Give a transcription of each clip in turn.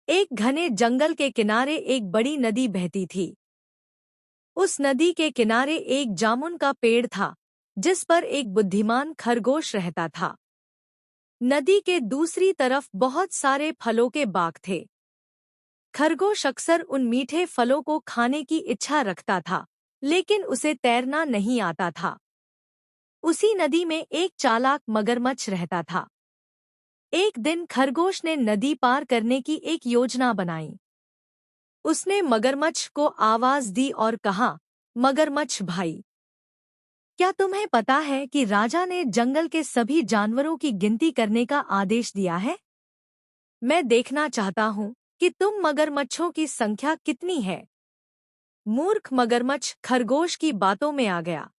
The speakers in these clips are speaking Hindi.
एक घने जंगल के किनारे एक बड़ी नदी बहती थी। उस नदी के किनारे एक जामुन का पेड़ था, जिस पर एक बुद्धिमान खरगोश रहता था। नदी के दूसरी तरफ बहुत सारे फलों के बाग थे। खरगोश अक्सर उन मीठे फलों को खाने की इच्छा रखता था, लेकिन उसे तैरना नहीं आता था। उसी नदी में एक चालाक मगरमच्छ रहता था। एक दिन खरगोश ने नदी पार करने की एक योजना बनाई। उसने मगरमच्छ को आवाज दी और कहा, मगरमच्छ भाई, क्या तुम्हें पता है कि राजा ने जंगल के सभी जानवरों की गिनती करने का आदेश दिया है? मैं देखना चाहता हूँ कि तुम मगरमच्छों की संख्या कितनी है। मूर्ख मगरमच्छ खरगोश की बातों में आ गया।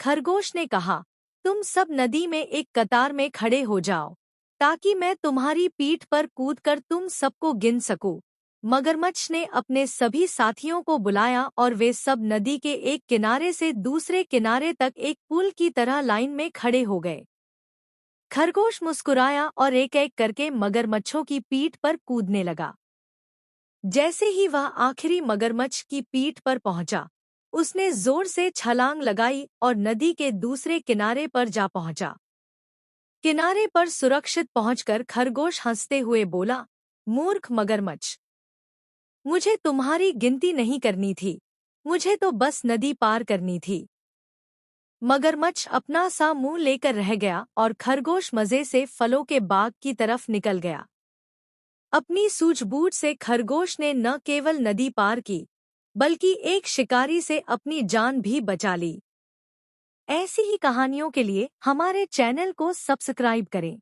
खरगोश ने कहा, तुम सब नदी में एक कतार में खड़े हो जाओ, ताकि मैं तुम्हारी पीठ पर कूदकर तुम सबको गिन सकूं। मगरमच्छ ने अपने सभी साथियों को बुलाया और वे सब नदी के एक किनारे से दूसरे किनारे तक एक पुल की तरह लाइन में खड़े हो गए। खरगोश मुस्कुराया और एक-एक करके मगरमच्छों की पीठ पर कूदने लगा। जैसे ही वह आखिरी मगरमच्छ की पीठ पर पहुंचा, उसने जोर से छलांग लगाई और नदी के दूसरे किनारे पर जा पहुंचा। किनारे पर सुरक्षित पहुंचकर खरगोश हंसते हुए बोला, मूर्ख मगरमच्छ, मुझे तुम्हारी गिनती नहीं करनी थी, मुझे तो बस नदी पार करनी थी। मगरमच्छ अपना सा मुंह लेकर रह गया और खरगोश मजे से फलों के बाग की तरफ निकल गया। अपनी सूझबूझ से खरगोश ने न केवल नदी पार की, बल्कि एक शिकारी से अपनी जान भी बचा ली। ऐसी ही कहानियों के लिए हमारे चैनल को सब्सक्राइब करें।